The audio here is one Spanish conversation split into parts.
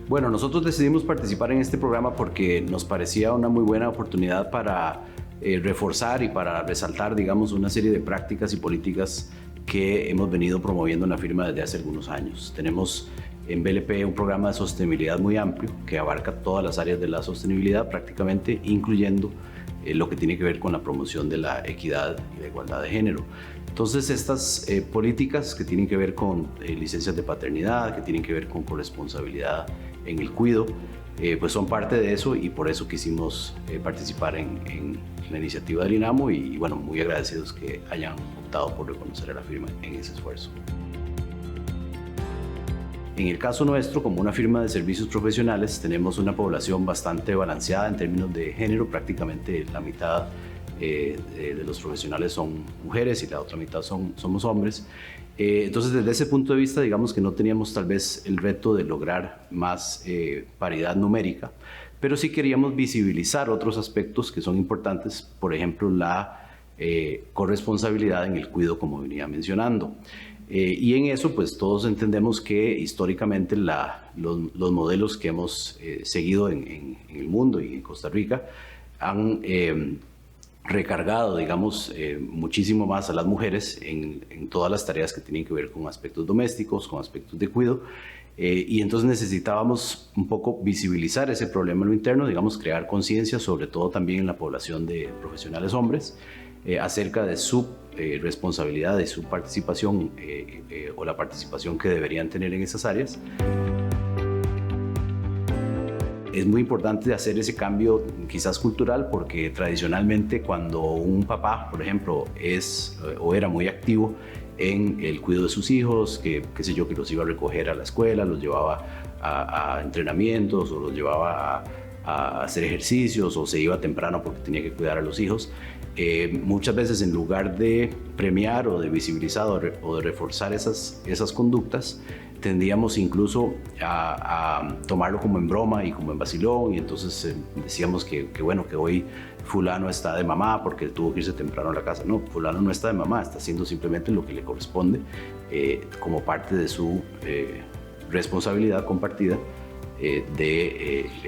Bueno, nosotros decidimos participar en este programa porque nos parecía una muy buena oportunidad para reforzar y para resaltar, digamos, una serie de prácticas y políticas que hemos venido promoviendo en la firma desde hace algunos años. Tenemos en BLP un programa de sostenibilidad muy amplio que abarca todas las áreas de la sostenibilidad prácticamente, incluyendo lo que tiene que ver con la promoción de la equidad y la igualdad de género. Entonces, estas políticas que tienen que ver con licencias de paternidad, que tienen que ver con corresponsabilidad en el cuidado, pues son parte de eso, y por eso quisimos participar en la iniciativa del INAMO, y bueno, muy agradecidos que hayan optado por reconocer a la firma en ese esfuerzo. En el caso nuestro, como una firma de servicios profesionales, tenemos una población bastante balanceada en términos de género. Prácticamente la mitad de los profesionales son mujeres y la otra mitad somos hombres. Entonces, desde ese punto de vista, digamos que no teníamos tal vez el reto de lograr más paridad numérica, pero sí queríamos visibilizar otros aspectos que son importantes, por ejemplo, la corresponsabilidad en el cuidado, como venía mencionando. Y en eso, pues todos entendemos que históricamente los modelos que hemos seguido en el mundo y en Costa Rica han recargado, digamos, muchísimo más a las mujeres en todas las tareas que tienen que ver con aspectos domésticos, con aspectos de cuidado. Y entonces necesitábamos un poco visibilizar ese problema en lo interno, digamos, crear conciencia, sobre todo también en la población de profesionales hombres, acerca de su responsabilidad, de su participación o la participación que deberían tener en esas áreas. Es muy importante hacer ese cambio quizás cultural, porque tradicionalmente cuando un papá, por ejemplo, es o era muy activo en el cuidado de sus hijos, que sé yo, que los iba a recoger a la escuela, los llevaba a entrenamientos o los llevaba a hacer ejercicios, o se iba temprano porque tenía que cuidar a los hijos, muchas veces en lugar de premiar o de visibilizar o de reforzar esas conductas, tendíamos incluso a tomarlo como en broma y como en vacilón, y entonces decíamos que bueno, que hoy fulano está de mamá porque tuvo que irse temprano a la casa. No, fulano no está de mamá, está haciendo simplemente lo que le corresponde como parte de su responsabilidad compartida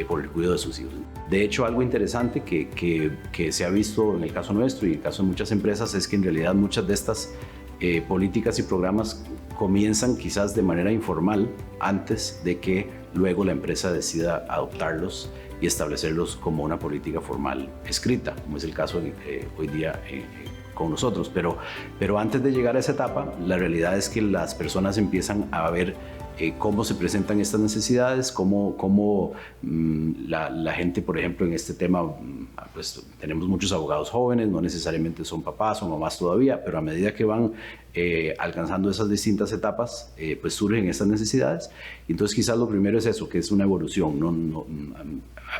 por el cuidado de sus hijos. De hecho, algo interesante que se ha visto en el caso nuestro y en el caso de muchas empresas es que en realidad muchas de estas políticas y programas comienzan quizás de manera informal antes de que luego la empresa decida adoptarlos y establecerlos como una política formal escrita, como es el caso hoy día con nosotros. Pero antes de llegar a esa etapa, la realidad es que las personas empiezan a ver cómo se presentan estas necesidades, cómo la gente, por ejemplo, en este tema, pues tenemos muchos abogados jóvenes, no necesariamente son papás o mamás todavía, pero a medida que van alcanzando esas distintas etapas, pues surgen estas necesidades. Y entonces quizás lo primero es eso, que es una evolución.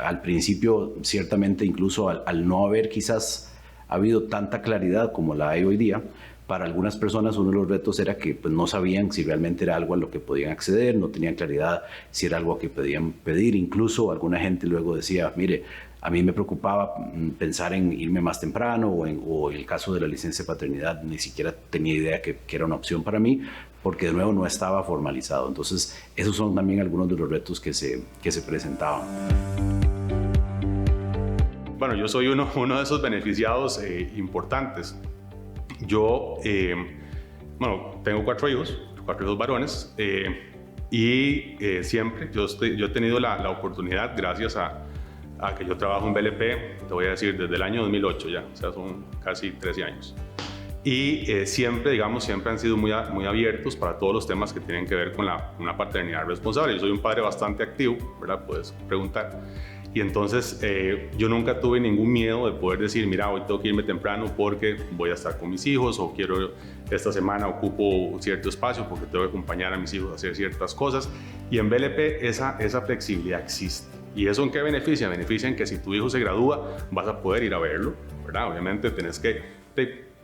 Al principio, ciertamente, incluso al no haber quizás habido tanta claridad como la hay hoy día, para algunas personas uno de los retos era que pues, no sabían si realmente era algo a lo que podían acceder, no tenían claridad si era algo a que podían pedir. Incluso alguna gente luego decía, mire, a mí me preocupaba pensar en irme más temprano, o en el caso de la licencia de paternidad ni siquiera tenía idea que era una opción para mí, porque de nuevo no estaba formalizado. Entonces esos son también algunos de los retos que se presentaban. Bueno, yo soy uno de esos beneficiados importantes. Yo, tengo cuatro hijos varones, y siempre yo he tenido la oportunidad, gracias a que yo trabajo en BLP, te voy a decir, desde el año 2008 ya, o sea, son casi 13 años. Y siempre han sido muy abiertos para todos los temas que tienen que ver con una paternidad responsable. Yo soy un padre bastante activo, ¿verdad? Puedes preguntar. Y entonces yo nunca tuve ningún miedo de poder decir, mira, hoy tengo que irme temprano porque voy a estar con mis hijos, o esta semana ocupo cierto espacio porque tengo que acompañar a mis hijos a hacer ciertas cosas. Y en BLP esa flexibilidad existe. ¿Y eso en qué beneficia? Beneficia en que si tu hijo se gradúa vas a poder ir a verlo, ¿verdad? Obviamente tenés que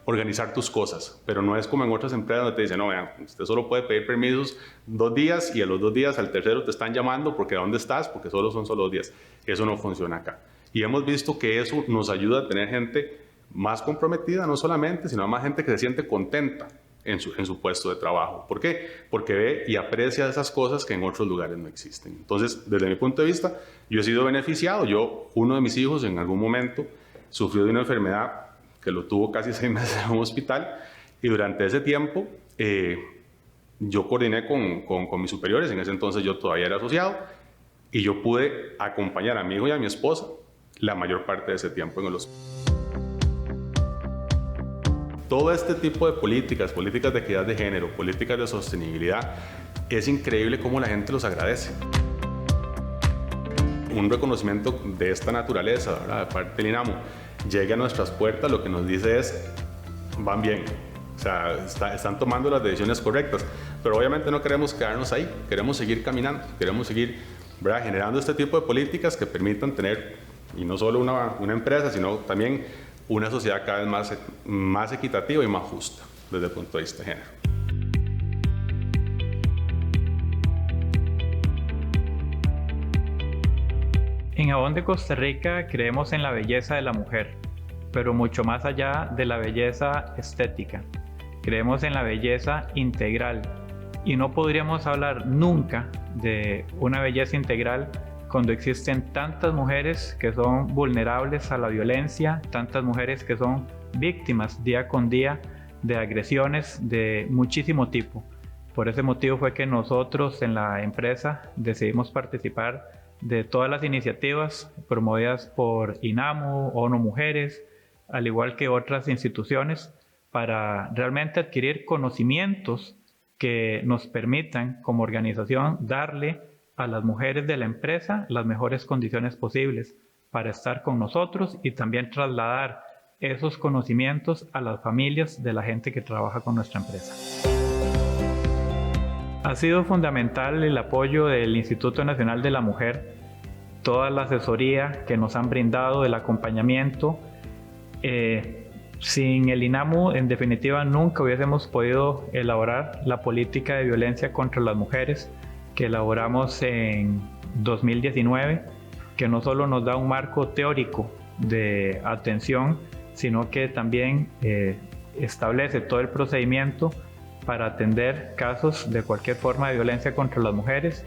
organizar tus cosas, pero no es como en otras empresas donde te dicen, no, vean, usted solo puede pedir permisos 2 días y a los 2 días al tercero te están llamando porque ¿dónde estás? Porque solo son 2 días. Eso no funciona acá. Y hemos visto que eso nos ayuda a tener gente más comprometida, no solamente, sino más gente que se siente contenta en su puesto de trabajo. ¿Por qué? Porque ve y aprecia esas cosas que en otros lugares no existen. Entonces, desde mi punto de vista, yo he sido beneficiado. Uno de mis hijos en algún momento sufrió de una enfermedad que lo tuvo casi 6 meses en un hospital, y durante ese tiempo yo coordiné con mis superiores. En ese entonces yo todavía era asociado, y yo pude acompañar a mi hijo y a mi esposa la mayor parte de ese tiempo en el hospital. Todo este tipo de políticas de equidad de género, políticas de sostenibilidad, es increíble cómo la gente los agradece. Un reconocimiento de esta naturaleza, ¿verdad?, de parte del INAMU, llega a nuestras puertas, lo que nos dice es, van bien, o sea, están tomando las decisiones correctas, pero obviamente no queremos quedarnos ahí, queremos seguir caminando, queremos seguir, ¿verdad?, generando este tipo de políticas que permitan tener, y no solo una empresa, sino también una sociedad cada vez más equitativa y más justa desde el punto de vista de género. En Avon de Costa Rica creemos en la belleza de la mujer, pero mucho más allá de la belleza estética. Creemos en la belleza integral, y no podríamos hablar nunca de una belleza integral cuando existen tantas mujeres que son vulnerables a la violencia, tantas mujeres que son víctimas día con día de agresiones de muchísimo tipo. Por ese motivo fue que nosotros en la empresa decidimos participar de todas las iniciativas promovidas por INAMU, ONU Mujeres, al igual que otras instituciones, para realmente adquirir conocimientos que nos permitan como organización darle a las mujeres de la empresa las mejores condiciones posibles para estar con nosotros, y también trasladar esos conocimientos a las familias de la gente que trabaja con nuestra empresa. Ha sido fundamental el apoyo del Instituto Nacional de la Mujer, toda la asesoría que nos han brindado, el acompañamiento. Sin el INAMU, en definitiva, nunca hubiésemos podido elaborar la política de violencia contra las mujeres que elaboramos en 2019, que no solo nos da un marco teórico de atención, sino que también establece todo el procedimiento para atender casos de cualquier forma de violencia contra las mujeres,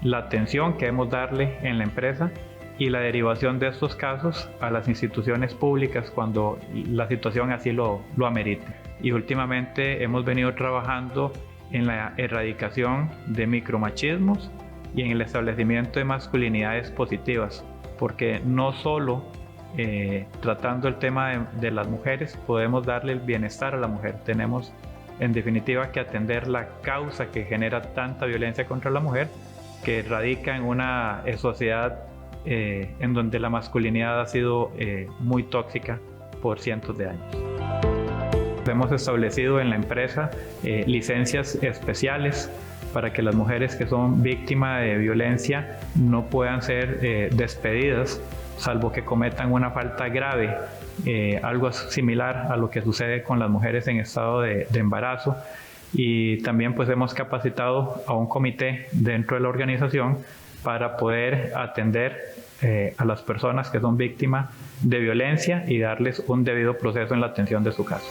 la atención que debemos darle en la empresa y la derivación de estos casos a las instituciones públicas cuando la situación así lo amerite. Y últimamente hemos venido trabajando en la erradicación de micromachismos y en el establecimiento de masculinidades positivas, porque no solo tratando el tema de las mujeres podemos darle el bienestar a la mujer. Tenemos en definitiva que atender la causa que genera tanta violencia contra la mujer, que radica en una sociedad en donde la masculinidad ha sido muy tóxica por cientos de años. Hemos establecido en la empresa licencias especiales para que las mujeres que son víctimas de violencia no puedan ser despedidas, salvo que cometan una falta grave, algo similar a lo que sucede con las mujeres en estado de embarazo. Y también pues hemos capacitado a un comité dentro de la organización para poder atender a las personas que son víctimas de violencia y darles un debido proceso en la atención de su caso.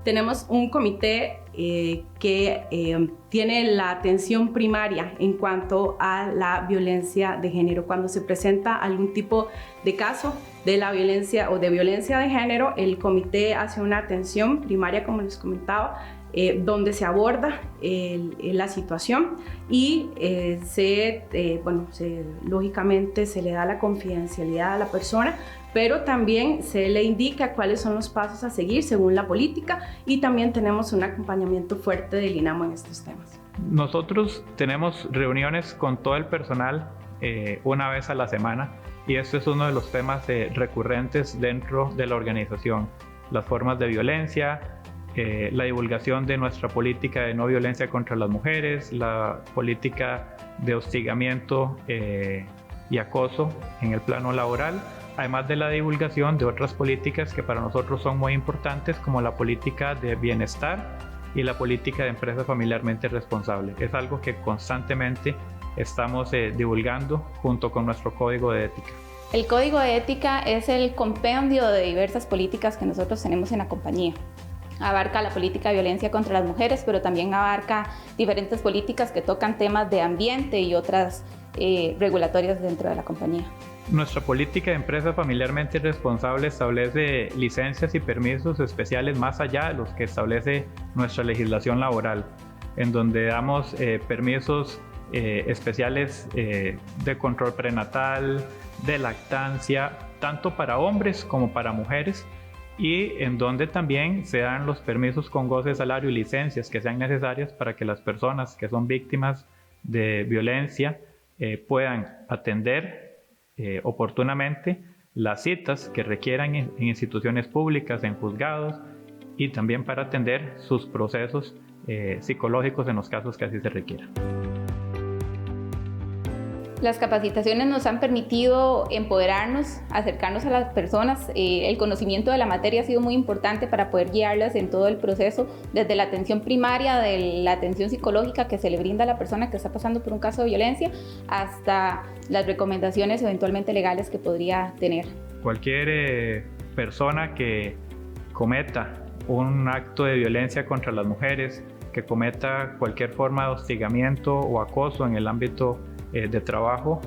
Tenemos un comité que tiene la atención primaria en cuanto a la violencia de género. Cuando se presenta algún tipo de caso de la violencia o de violencia de género, el comité hace una atención primaria, como les comentaba, donde se aborda la situación y lógicamente se le da la confidencialidad a la persona, pero también se le indica cuáles son los pasos a seguir según la política, y también tenemos un acompañamiento fuerte del INAMU en estos temas. Nosotros tenemos reuniones con todo el personal una vez a la semana, y este es uno de los temas recurrentes dentro de la organización: las formas de violencia, la divulgación de nuestra política de no violencia contra las mujeres, la política de hostigamiento y acoso en el plano laboral, además de la divulgación de otras políticas que para nosotros son muy importantes, como la política de bienestar y la política de empresa familiarmente responsable. Es algo que constantemente estamos divulgando junto con nuestro código de ética. El código de ética es el compendio de diversas políticas que nosotros tenemos en la compañía. Abarca la política de violencia contra las mujeres, pero también abarca diferentes políticas que tocan temas de ambiente y otras regulatorias dentro de la compañía. Nuestra política de empresa familiarmente responsable establece licencias y permisos especiales más allá de los que establece nuestra legislación laboral, en donde damos permisos especiales de control prenatal, de lactancia, tanto para hombres como para mujeres, y en donde también se dan los permisos con goce de salario y licencias que sean necesarias para que las personas que son víctimas de violencia puedan atender oportunamente las citas que requieran en instituciones públicas, en juzgados, y también para atender sus procesos psicológicos en los casos que así se requieran. Las capacitaciones nos han permitido empoderarnos, acercarnos a las personas. El conocimiento de la materia ha sido muy importante para poder guiarlas en todo el proceso, desde la atención primaria, de la atención psicológica que se le brinda a la persona que está pasando por un caso de violencia, hasta las recomendaciones eventualmente legales que podría tener. Cualquier persona que cometa un acto de violencia contra las mujeres, que cometa cualquier forma de hostigamiento o acoso en el ámbito de trabajo,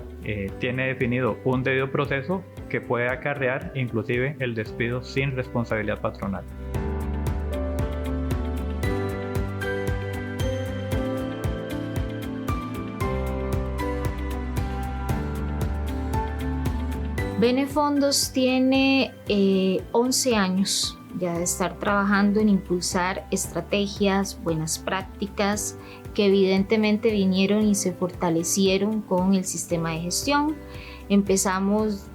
tiene definido un debido proceso que puede acarrear inclusive el despido sin responsabilidad patronal. Benefondos tiene 11 años ya de estar trabajando en impulsar estrategias, buenas prácticas que evidentemente vinieron y se fortalecieron con el sistema de gestión. Empezamos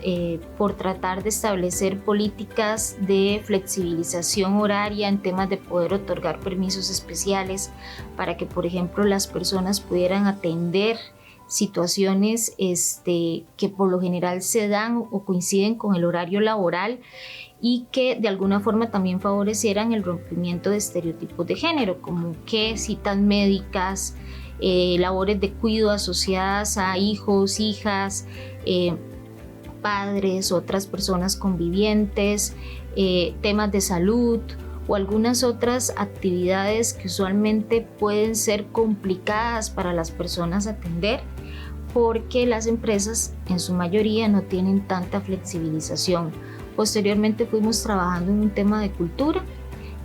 por tratar de establecer políticas de flexibilización horaria en temas de poder otorgar permisos especiales para que, por ejemplo, las personas pudieran atender situaciones que por lo general se dan o coinciden con el horario laboral y que de alguna forma también favorecieran el rompimiento de estereotipos de género, como que citas médicas, labores de cuidado asociadas a hijos, hijas, padres, otras personas convivientes, temas de salud o algunas otras actividades que usualmente pueden ser complicadas para las personas atender, porque las empresas en su mayoría no tienen tanta flexibilización. Posteriormente fuimos trabajando en un tema de cultura,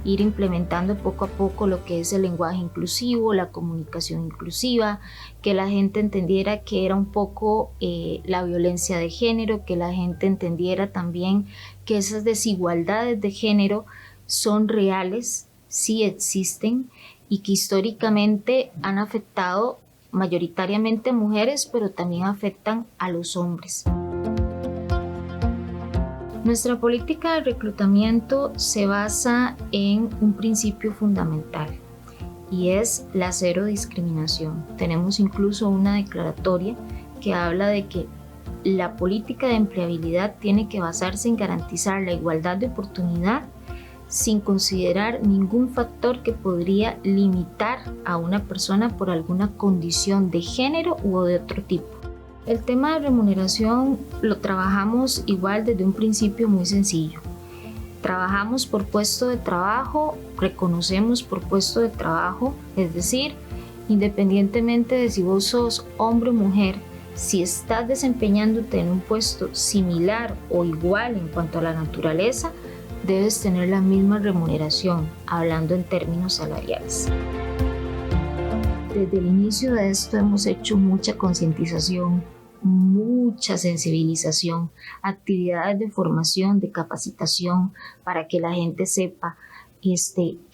ir implementando poco a poco lo que es el lenguaje inclusivo, la comunicación inclusiva, que la gente entendiera que era un poco la violencia de género, que la gente entendiera también que esas desigualdades de género son reales, sí existen y que históricamente han afectado mayoritariamente a mujeres, pero también afectan a los hombres. Nuestra política de reclutamiento se basa en un principio fundamental y es la cero discriminación. Tenemos incluso una declaratoria que habla de que la política de empleabilidad tiene que basarse en garantizar la igualdad de oportunidad sin considerar ningún factor que podría limitar a una persona por alguna condición de género u de otro tipo. El tema de remuneración lo trabajamos igual desde un principio muy sencillo. Trabajamos por puesto de trabajo, reconocemos por puesto de trabajo, es decir, independientemente de si vos sos hombre o mujer, si estás desempeñándote en un puesto similar o igual en cuanto a la naturaleza, debes tener la misma remuneración, hablando en términos salariales. Desde el inicio de esto hemos hecho mucha concientización, mucha sensibilización, actividades de formación, de capacitación, para que la gente sepa qué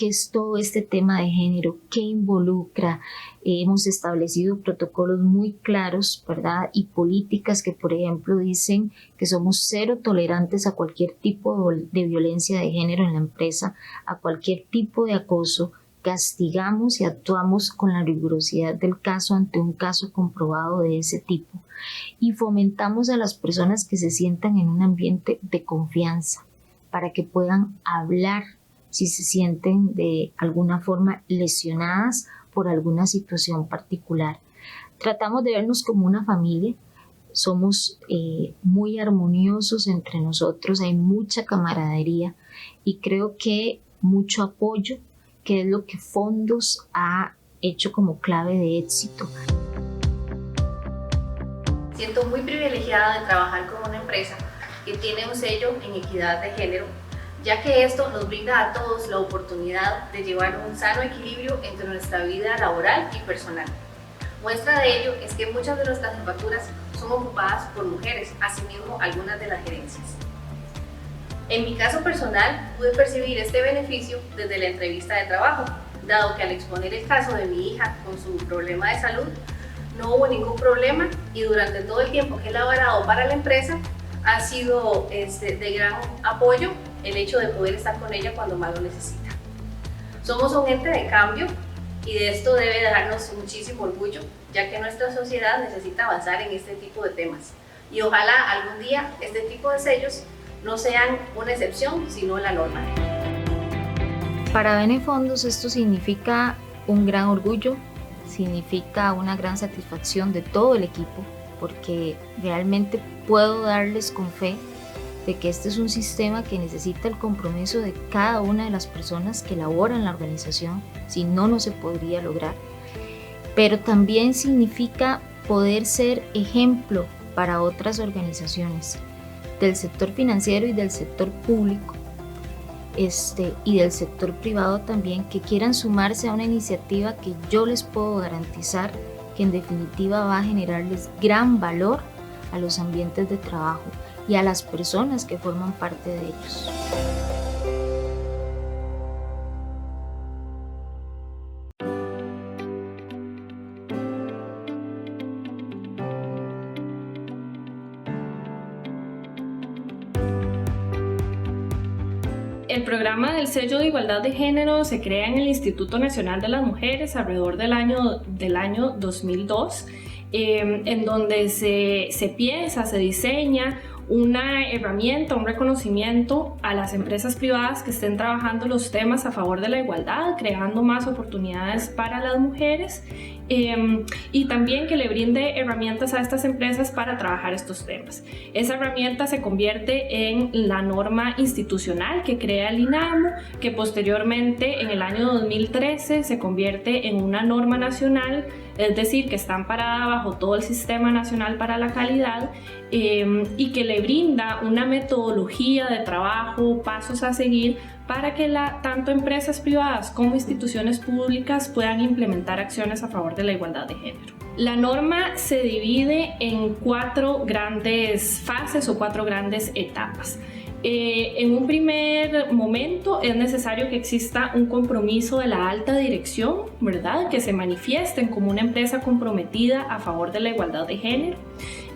es todo este tema de género, qué involucra. Hemos establecido protocolos muy claros, ¿verdad? Y políticas que, por ejemplo, dicen que somos cero tolerantes a cualquier tipo de violencia de género en la empresa, a cualquier tipo de acoso. Castigamos y actuamos con la rigurosidad del caso ante un caso comprobado de ese tipo. Y fomentamos a las personas que se sientan en un ambiente de confianza para que puedan hablar si se sienten de alguna forma lesionadas por alguna situación particular. Tratamos de vernos como una familia. somos muy armoniosos entre nosotros, hay mucha camaradería y creo que mucho apoyo, que es lo que Fondos ha hecho como clave de éxito. Siento muy privilegiada de trabajar con una empresa que tiene un sello en equidad de género, ya que esto nos brinda a todos la oportunidad de llevar un sano equilibrio entre nuestra vida laboral y personal. Muestra de ello es que muchas de nuestras jefaturas son ocupadas por mujeres, asimismo algunas de las gerencias. En mi caso personal, pude percibir este beneficio desde la entrevista de trabajo, dado que al exponer el caso de mi hija con su problema de salud, no hubo ningún problema y durante todo el tiempo que he laborado para la empresa ha sido de gran apoyo el hecho de poder estar con ella cuando más lo necesita. Somos un ente de cambio y de esto debe darnos muchísimo orgullo, ya que nuestra sociedad necesita avanzar en este tipo de temas. Y ojalá algún día este tipo de sellos no sean una excepción, sino la norma. Para Benefondos esto significa un gran orgullo, significa una gran satisfacción de todo el equipo, porque realmente puedo darles con fe de que este es un sistema que necesita el compromiso de cada una de las personas que laboran en la organización, si no, no se podría lograr. Pero también significa poder ser ejemplo para otras organizaciones del sector financiero y del sector público y del sector privado también, que quieran sumarse a una iniciativa que yo les puedo garantizar que en definitiva va a generarles gran valor a los ambientes de trabajo y a las personas que forman parte de ellos. El programa del sello de igualdad de género se crea en el Instituto Nacional de las Mujeres alrededor del año 2002, en donde se piensa, se diseña una herramienta, un reconocimiento a las empresas privadas que estén trabajando los temas a favor de la igualdad, creando más oportunidades para las mujeres y también que le brinde herramientas a estas empresas para trabajar estos temas. Esa herramienta se convierte en la norma institucional que crea el INAMU, que posteriormente en el año 2013 se convierte en una norma nacional, es decir, que está amparada bajo todo el Sistema Nacional para la Calidad y que le brinda una metodología de trabajo, pasos a seguir para que tanto empresas privadas como instituciones públicas puedan implementar acciones a favor de la igualdad de género. La norma se divide en 4 grandes fases o 4 grandes etapas. En un primer momento es necesario que exista un compromiso de la alta dirección, ¿verdad? Que se manifiesten como una empresa comprometida a favor de la igualdad de género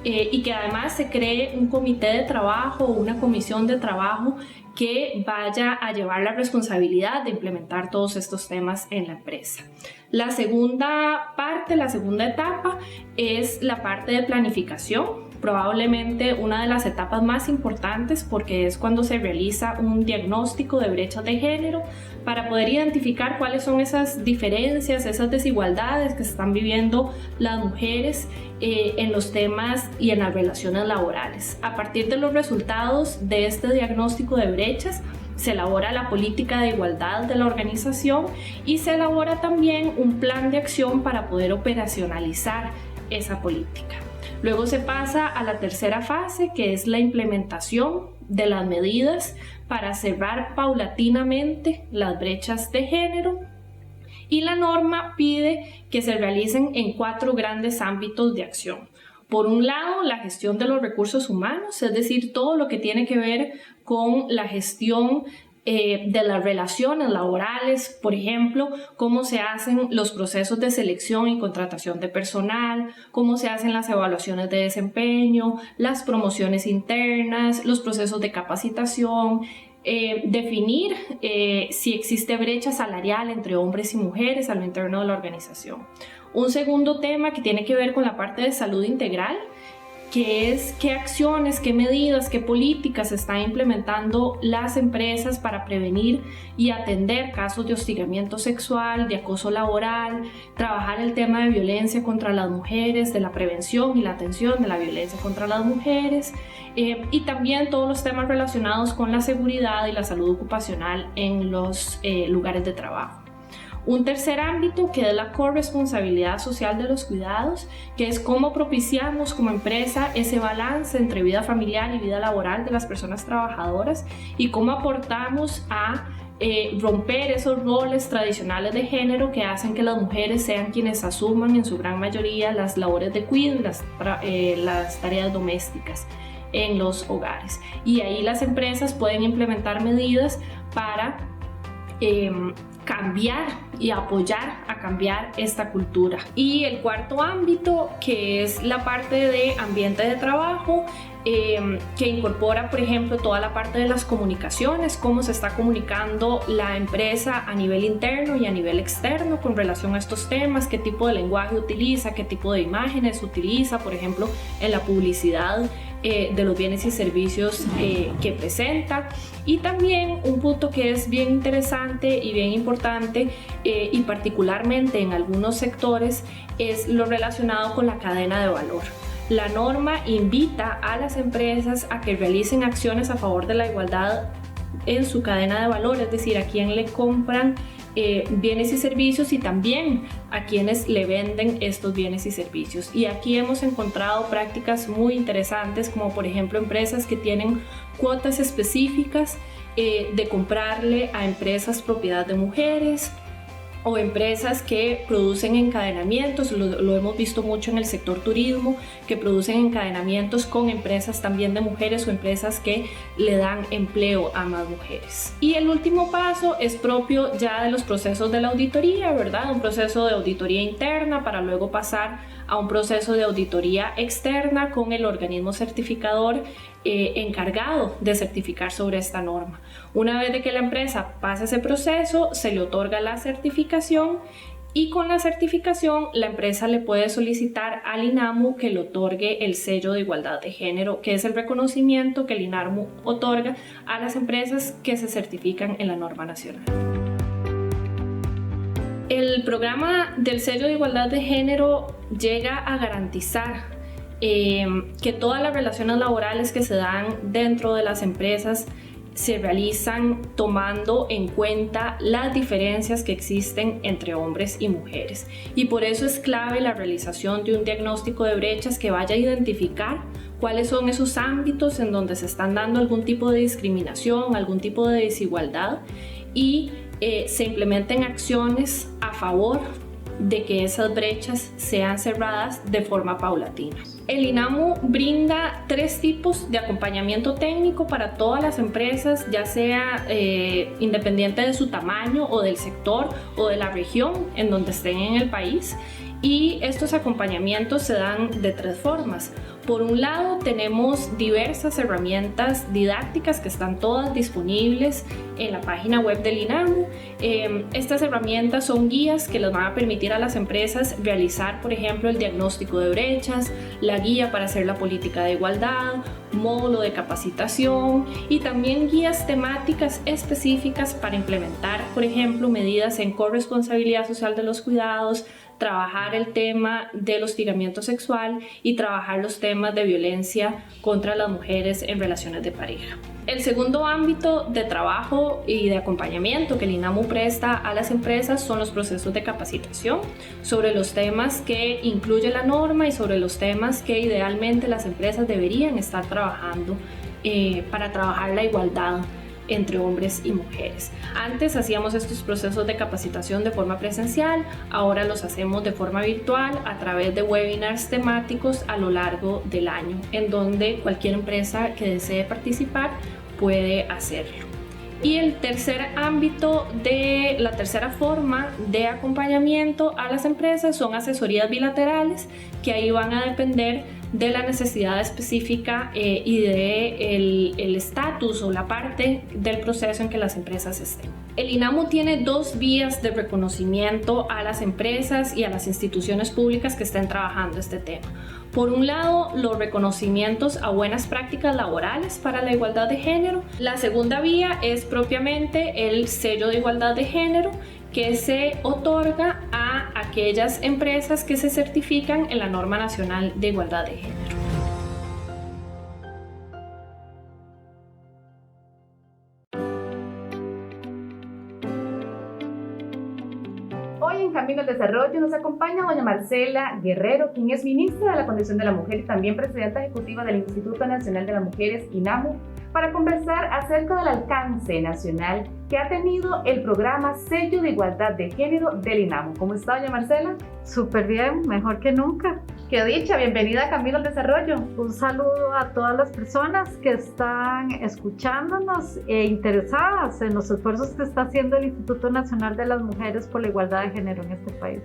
y que además se cree un comité de trabajo o una comisión de trabajo que vaya a llevar la responsabilidad de implementar todos estos temas en la empresa. La segunda parte, la segunda etapa es la parte de planificación, probablemente una de las etapas más importantes porque es cuando se realiza un diagnóstico de brechas de género para poder identificar cuáles son esas diferencias, esas desigualdades que están viviendo las mujeres en los temas y en las relaciones laborales. A partir de los resultados de este diagnóstico de brechas, se elabora la política de igualdad de la organización y se elabora también un plan de acción para poder operacionalizar esa política. Luego se pasa a la tercera fase, que es la implementación de las medidas para cerrar paulatinamente las brechas de género. Y la norma pide que se realicen en 4 grandes ámbitos de acción. Por un lado, la gestión de los recursos humanos, es decir, todo lo que tiene que ver con la gestión de las relaciones laborales, por ejemplo, cómo se hacen los procesos de selección y contratación de personal, cómo se hacen las evaluaciones de desempeño, las promociones internas, los procesos de capacitación, definir si existe brecha salarial entre hombres y mujeres a lo interno de la organización. Un segundo tema que tiene que ver con la parte de salud integral que es qué acciones, qué medidas, qué políticas están implementando las empresas para prevenir y atender casos de hostigamiento sexual, de acoso laboral, trabajar el tema de violencia contra las mujeres, de la prevención y la atención de la violencia contra las mujeres, y también todos los temas relacionados con la seguridad y la salud ocupacional en los lugares de trabajo. Un tercer ámbito que es la corresponsabilidad social de los cuidados, que es cómo propiciamos como empresa ese balance entre vida familiar y vida laboral de las personas trabajadoras y cómo aportamos a romper esos roles tradicionales de género que hacen que las mujeres sean quienes asuman en su gran mayoría las labores de cuidado y las tareas domésticas en los hogares. Y ahí las empresas pueden implementar medidas para cambiar y apoyar a cambiar esta cultura. Y el cuarto ámbito, que es la parte de ambiente de trabajo, que incorpora, por ejemplo, toda la parte de las comunicaciones, cómo se está comunicando la empresa a nivel interno y a nivel externo con relación a estos temas, qué tipo de lenguaje utiliza, qué tipo de imágenes utiliza, por ejemplo, en la publicidad de los bienes y servicios que presenta. Y también un punto que es bien interesante y bien importante, y particularmente en algunos sectores, es lo relacionado con la cadena de valor. La norma invita a las empresas a que realicen acciones a favor de la igualdad en su cadena de valor, es decir, a quien le compran bienes y servicios y también a quienes le venden estos bienes y servicios. Y aquí hemos encontrado prácticas muy interesantes, como por ejemplo empresas que tienen cuotas específicas de comprarle a empresas propiedad de mujeres, o empresas que producen encadenamientos, lo hemos visto mucho en el sector turismo, que producen encadenamientos con empresas también de mujeres o empresas que le dan empleo a más mujeres. Y el último paso es propio ya de los procesos de la auditoría, ¿verdad? Un proceso de auditoría interna para luego pasar a un proceso de auditoría externa con el organismo certificador encargado de certificar sobre esta norma. Una vez de que la empresa pasa ese proceso, se le otorga la certificación y con la certificación la empresa le puede solicitar al INAMU que le otorgue el sello de igualdad de género, que es el reconocimiento que el INAMU otorga a las empresas que se certifican en la norma nacional. El programa del sello de igualdad de género llega a garantizar que todas las relaciones laborales que se dan dentro de las empresas se realizan tomando en cuenta las diferencias que existen entre hombres y mujeres. Y por eso es clave la realización de un diagnóstico de brechas que vaya a identificar cuáles son esos ámbitos en donde se están dando algún tipo de discriminación, algún tipo de desigualdad y se implementen acciones a favor de que esas brechas sean cerradas de forma paulatina. El INAMU brinda 3 tipos de acompañamiento técnico para todas las empresas, ya sea independiente de su tamaño o del sector o de la región en donde estén en el país. Y estos acompañamientos se dan de 3 formas. Por un lado, tenemos diversas herramientas didácticas que están todas disponibles en la página web del INAMU. Estas herramientas son guías que les van a permitir a las empresas realizar, por ejemplo, el diagnóstico de brechas, la guía para hacer la política de igualdad, módulo de capacitación y también guías temáticas específicas para implementar, por ejemplo, medidas en corresponsabilidad social de los cuidados, trabajar el tema del hostigamiento sexual y trabajar los temas de violencia contra las mujeres en relaciones de pareja. El segundo ámbito de trabajo y de acompañamiento que el INAMU presta a las empresas son los procesos de capacitación sobre los temas que incluye la norma y sobre los temas que idealmente las empresas deberían estar trabajando para trabajar la igualdad entre hombres y mujeres. Antes hacíamos estos procesos de capacitación de forma presencial, ahora los hacemos de forma virtual a través de webinars temáticos a lo largo del año, en donde cualquier empresa que desee participar puede hacerlo. Y el tercer ámbito la tercera forma de acompañamiento a las empresas son asesorías bilaterales, que ahí van a depender de la necesidad específica y de el estatus o la parte del proceso en que las empresas estén. El INAMU tiene 2 vías de reconocimiento a las empresas y a las instituciones públicas que estén trabajando este tema. Por un lado, los reconocimientos a buenas prácticas laborales para la igualdad de género. La segunda vía es propiamente el sello de igualdad de género, que se otorga a aquellas empresas que se certifican en la Norma Nacional de Igualdad de Género. Hoy en Camino al Desarrollo nos acompaña doña Marcela Guerrero, quien es ministra de la Condición de la Mujer y también presidenta ejecutiva del Instituto Nacional de las Mujeres, INAMU, para conversar acerca del alcance nacional que ha tenido el programa Sello de Igualdad de Género del INAMU. ¿Cómo está, doña Marcela? Súper bien, mejor que nunca. Qué dicha, bienvenida a Camino al Desarrollo. Un saludo a todas las personas que están escuchándonos e interesadas en los esfuerzos que está haciendo el Instituto Nacional de las Mujeres por la Igualdad de Género en este país.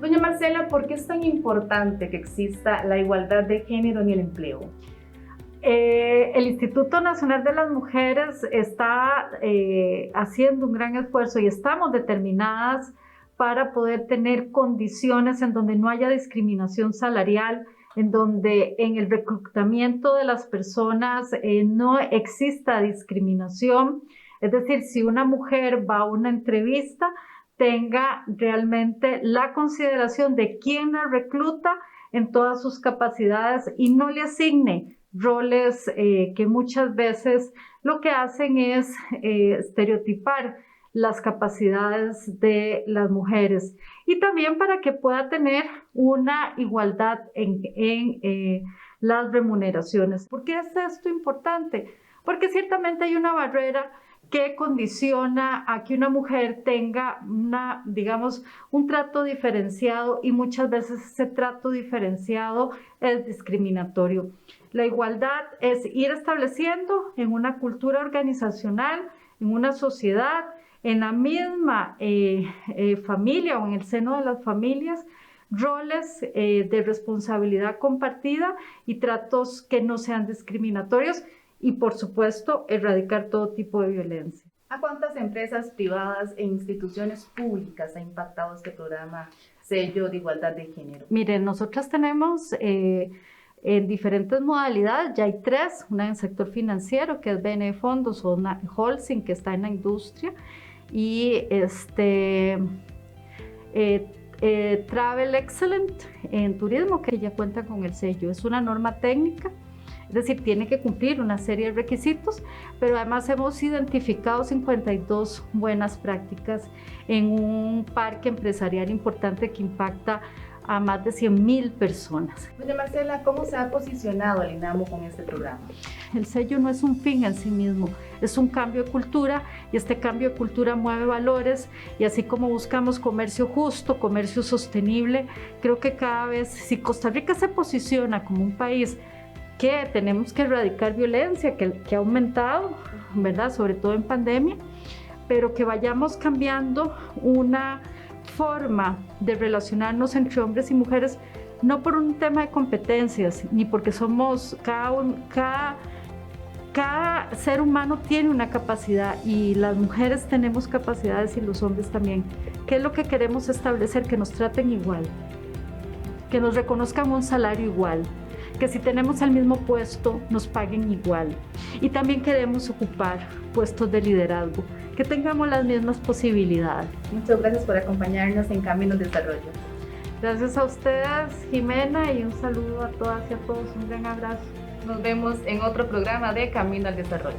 Doña Marcela, ¿por qué es tan importante que exista la igualdad de género en el empleo? El Instituto Nacional de las Mujeres está haciendo un gran esfuerzo y estamos determinadas para poder tener condiciones en donde no haya discriminación salarial, en donde en el reclutamiento de las personas no exista discriminación. Es decir, si una mujer va a una entrevista, tenga realmente la consideración de quién la recluta en todas sus capacidades y no le asigne roles que muchas veces lo que hacen es estereotipar las capacidades de las mujeres, y también para que pueda tener una igualdad en las remuneraciones. ¿Por qué es esto importante? Porque ciertamente hay una barrera que condiciona a que una mujer tenga un trato diferenciado, y muchas veces ese trato diferenciado es discriminatorio. La igualdad es ir estableciendo en una cultura organizacional, en una sociedad, en la misma familia o en el seno de las familias, roles de responsabilidad compartida y tratos que no sean discriminatorios, y por supuesto erradicar todo tipo de violencia. ¿A cuántas empresas privadas e instituciones públicas ha impactado este programa Sello de Igualdad de Género? Miren, nosotras tenemos en diferentes modalidades, ya hay 3, una en el sector financiero que es BNE Fondos, o una Holcim que está en la industria, y Travel Excellent en turismo, que ya cuenta con el sello. Es una norma técnica, es decir, tiene que cumplir una serie de requisitos, pero además hemos identificado 52 buenas prácticas en un parque empresarial importante que impacta a más de 100,000 personas. Doña Marcela, ¿cómo se ha posicionado el INAMU con este programa? El sello no es un fin en sí mismo, es un cambio de cultura, y este cambio de cultura mueve valores, y así como buscamos comercio justo, comercio sostenible, creo que cada vez, si Costa Rica se posiciona como un país que tenemos que erradicar violencia, que ha aumentado, ¿verdad?, sobre todo en pandemia, pero que vayamos cambiando una forma de relacionarnos entre hombres y mujeres, no por un tema de competencias, ni porque somos, cada ser humano tiene una capacidad, y las mujeres tenemos capacidades y los hombres también. ¿Qué es lo que queremos establecer? Que nos traten igual, que nos reconozcan un salario igual, que si tenemos el mismo puesto nos paguen igual, y también queremos ocupar puestos de liderazgo, que tengamos las mismas posibilidades. Muchas gracias por acompañarnos en Camino al Desarrollo. Gracias a ustedes, Jimena, y un saludo a todas y a todos, un gran abrazo. Nos vemos en otro programa de Camino al Desarrollo.